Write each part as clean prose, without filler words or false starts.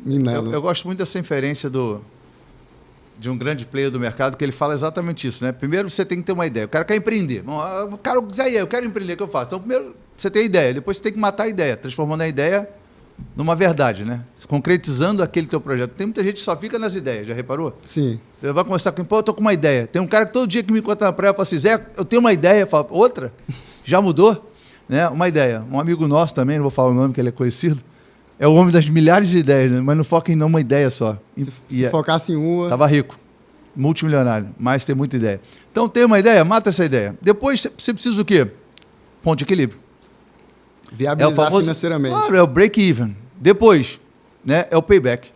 minando. Eu gosto muito dessa inferência de um grande player do mercado, que ele fala exatamente isso, né? Primeiro você tem que ter uma ideia. O cara quer empreender. O cara diz, eu quero empreender, o que eu faço? Então, primeiro você tem a ideia, depois você tem que matar a ideia, transformando a ideia numa verdade, né? Concretizando aquele teu projeto. Tem muita gente que só fica nas ideias, já reparou? Sim. Você vai conversar com ele, pô, eu tô com uma ideia. Tem um cara que todo dia que me encontra na praia fala assim, Zé, eu tenho uma ideia. Fala, outra? Já mudou? Né? Uma ideia. Um amigo nosso também, não vou falar o nome, que ele é conhecido, é o homem das milhares de ideias, né? Mas não foca em uma ideia só. Se focasse em uma... Tava rico, multimilionário, mas tem muita ideia. Então, tem uma ideia, mata essa ideia. Depois, você precisa o quê? Ponto de equilíbrio. Viabilizar financeiramente. Claro, é o break-even. Depois, né, é o payback.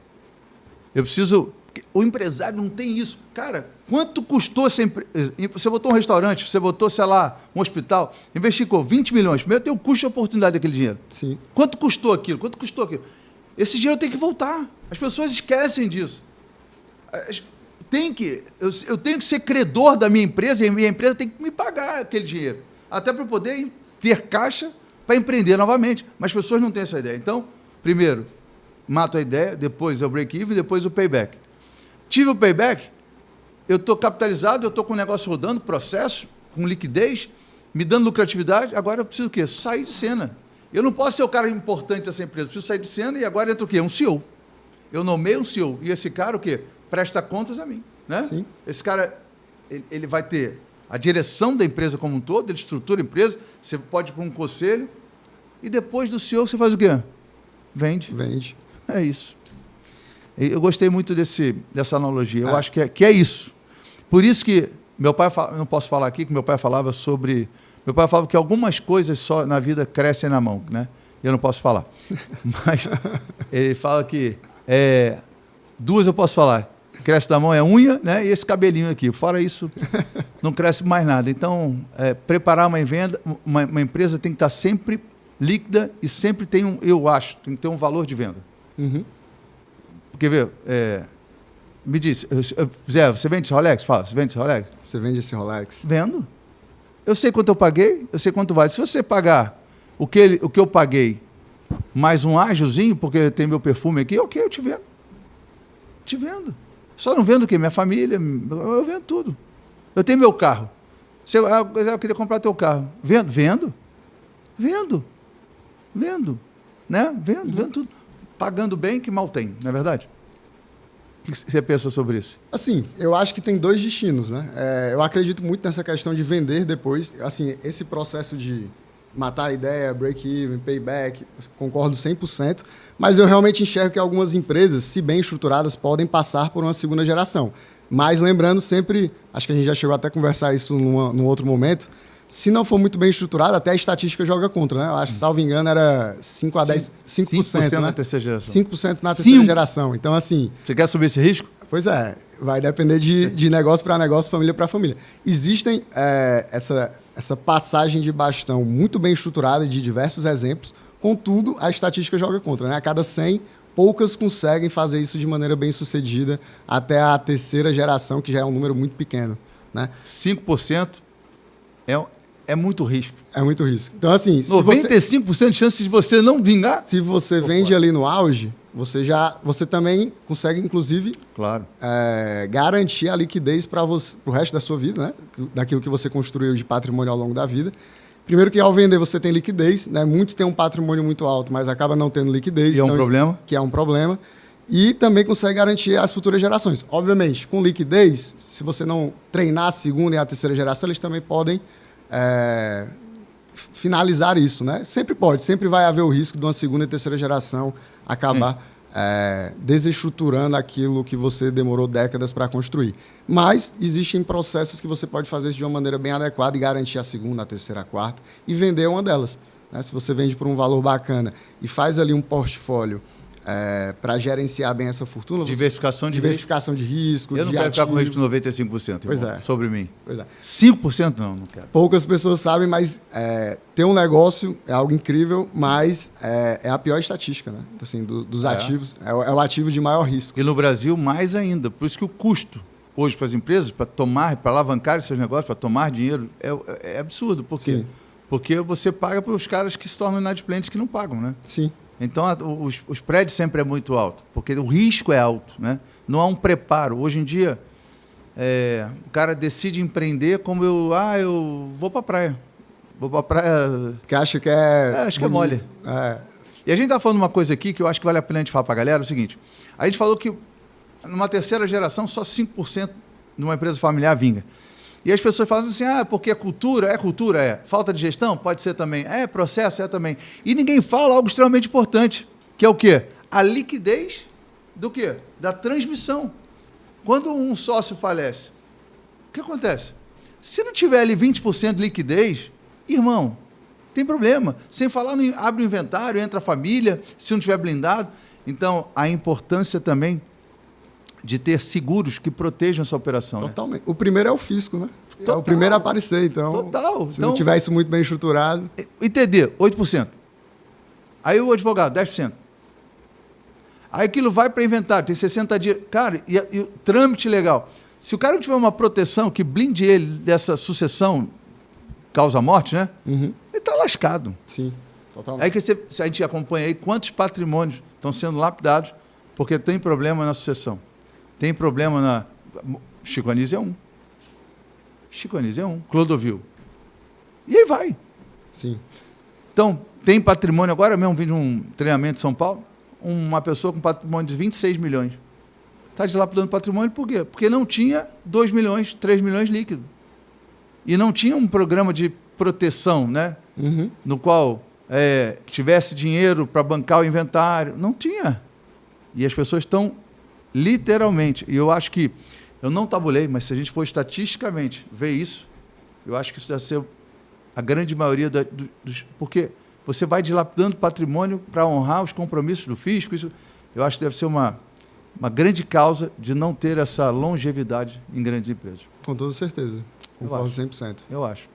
Eu preciso... O empresário não tem isso. Cara, quanto custou essa empresa? Você botou um restaurante, você botou, sei lá, um hospital, investiu 20 milhões. Primeiro tem o custo de oportunidade daquele dinheiro. Sim. Quanto custou aquilo? Quanto custou aquilo? Esse dinheiro tem que voltar. As pessoas esquecem disso. Eu tenho que ser credor da minha empresa e a minha empresa tem que me pagar aquele dinheiro. Até para eu poder ter caixa para empreender novamente. Mas as pessoas não têm essa ideia. Então, primeiro, mato a ideia, depois é o break-even, depois o payback. Tive o payback, eu estou capitalizado, eu estou com o negócio rodando, processo, com liquidez, me dando lucratividade, agora eu preciso o quê? Sair de cena. Eu não posso ser o cara importante dessa empresa, eu preciso sair de cena e agora entra o quê? Um CEO. Eu nomeio um CEO. E esse cara o quê? Presta contas a mim. Né? Sim. Esse cara, ele vai ter a direção da empresa como um todo, ele estrutura a empresa, você pode ir para um conselho, e depois do CEO você faz o quê? Vende. Vende. É isso. Eu gostei muito dessa analogia. Eu acho que é isso. Por isso que meu pai, não posso falar aqui, que meu pai falava sobre... Meu pai falava que algumas coisas só na vida crescem na mão, né? Eu não posso falar. Mas ele fala que duas eu posso falar. Cresce na mão é unha, né? E esse cabelinho aqui. Fora isso, não cresce mais nada. Então, preparar uma empresa tem que estar sempre líquida e sempre tem tem que ter um valor de venda. Uhum. Porque, me diz, Zé, você vende esse Rolex? Fala, você vende esse Rolex? Você vende esse Rolex? Vendo. Eu sei quanto eu paguei, eu sei quanto vale. Se você pagar o que eu paguei mais um ágiozinho, porque tem meu perfume aqui, ok, eu te vendo. Te vendo. Só não vendo o quê? Minha família, eu vendo tudo. Eu tenho meu carro. Eu queria comprar teu carro. Vendo? Vendo. Vendo. Vendo. Né? Vendo tudo. Pagando bem, que mal tem, não é verdade? O que você pensa sobre isso? Assim, eu acho que tem dois destinos, né? Eu acredito muito nessa questão de vender depois. Assim, esse processo de matar a ideia, break-even, payback, concordo 100%, mas eu realmente enxergo que algumas empresas, se bem estruturadas, podem passar por uma segunda geração. Mas lembrando sempre, acho que a gente já chegou até a conversar isso num outro momento, se não for muito bem estruturado, até a estatística joga contra, né? Eu acho, salvo engano, era 5 a 10, 5%, né? Na terceira geração. 5% na terceira geração. Então, assim... Você quer subir esse risco? Pois é. Vai depender de negócio para negócio, família para família. Existem essa passagem de bastão muito bem estruturada de diversos exemplos, contudo, a estatística joga contra, né? A cada 100, poucas conseguem fazer isso de maneira bem sucedida até a terceira geração, que já é um número muito pequeno, né? 5% é muito risco. É muito risco. Então, assim... 95% de chance de você não vingar? Se você vende ali no auge, você também consegue, inclusive, claro, garantir a liquidez para o resto da sua vida, né? Daquilo que você construiu de patrimônio ao longo da vida. Primeiro que ao vender você tem liquidez, né? Muitos têm um patrimônio muito alto, mas acaba não tendo liquidez. E é um problema. Que é um problema. E também consegue garantir as futuras gerações. Obviamente, com liquidez, se você não treinar a segunda e a terceira geração, eles também podem finalizar isso, né? Sempre pode, sempre vai haver o risco de uma segunda e terceira geração acabar desestruturando aquilo que você demorou décadas para construir. Mas existem processos que você pode fazer isso de uma maneira bem adequada e garantir a segunda, a terceira, a quarta e vender uma delas, né? Se você vende por um valor bacana e faz ali um portfólio para gerenciar bem essa fortuna... Diversificação de risco. Eu não quero ficar com risco de 95%, pois irmão, sobre mim. Pois é. 5% não quero. Poucas pessoas sabem, mas ter um negócio é algo incrível, mas é a pior estatística, né? Assim, dos ativos. É o ativo de maior risco. E no Brasil, mais ainda. Por isso que o custo hoje para as empresas, para alavancar seus negócios, para tomar dinheiro, é absurdo. Por quê? Sim. Porque você paga para os caras que se tornam inadimplentes que não pagam, né? Sim. Então, os prédios sempre é muito alto, porque o risco é alto, né? Não há um preparo. Hoje em dia, o cara decide empreender como eu vou para a praia. Vou para a praia... Porque acha que é... acho que é mole. É. E a gente está falando uma coisa aqui que eu acho que vale a pena a gente falar para a galera, é o seguinte, a gente falou que numa terceira geração só 5% de uma empresa familiar vinga. E as pessoas falam assim, porque é cultura, falta de gestão, pode ser também, processo, também. E ninguém fala algo extremamente importante, que é o quê? A liquidez do quê? Da transmissão. Quando um sócio falece, o que acontece? Se não tiver ali 20% de liquidez, irmão, tem problema. Sem falar, abre o inventário, entra a família, se não tiver blindado. Então, a importância também de ter seguros que protejam essa operação. Totalmente. Né? O primeiro é o fisco, né? Total. É o primeiro a aparecer, então. Total. Se não tiver isso muito bem estruturado. ITD, 8%. Aí o advogado, 10%. Aí aquilo vai para inventário, tem 60 dias. Cara, e o trâmite legal. Se o cara não tiver uma proteção que blinde ele dessa sucessão causa-morte, né? Uhum. Ele está lascado. Sim, totalmente. Aí que a gente acompanha aí quantos patrimônios estão sendo lapidados porque tem problema na sucessão. Tem problema na... Chico Anísio é um. Clodovil. E aí vai. Sim. Então, tem patrimônio. Agora mesmo vim de um treinamento em São Paulo, uma pessoa com patrimônio de 26 milhões. Está dilapidando patrimônio por quê? Porque não tinha 2 milhões, 3 milhões líquido. E não tinha um programa de proteção, né? Uhum. No qual tivesse dinheiro para bancar o inventário. Não tinha. E as pessoas estão literalmente. E eu acho que, eu não tabulei, mas se a gente for estatisticamente ver isso, eu acho que isso deve ser a grande maioria dos... Porque você vai dilapidando patrimônio para honrar os compromissos do fisco. Isso, eu acho que deve ser uma grande causa de não ter essa longevidade em grandes empresas. Com toda certeza. Concordo 100%. Eu acho.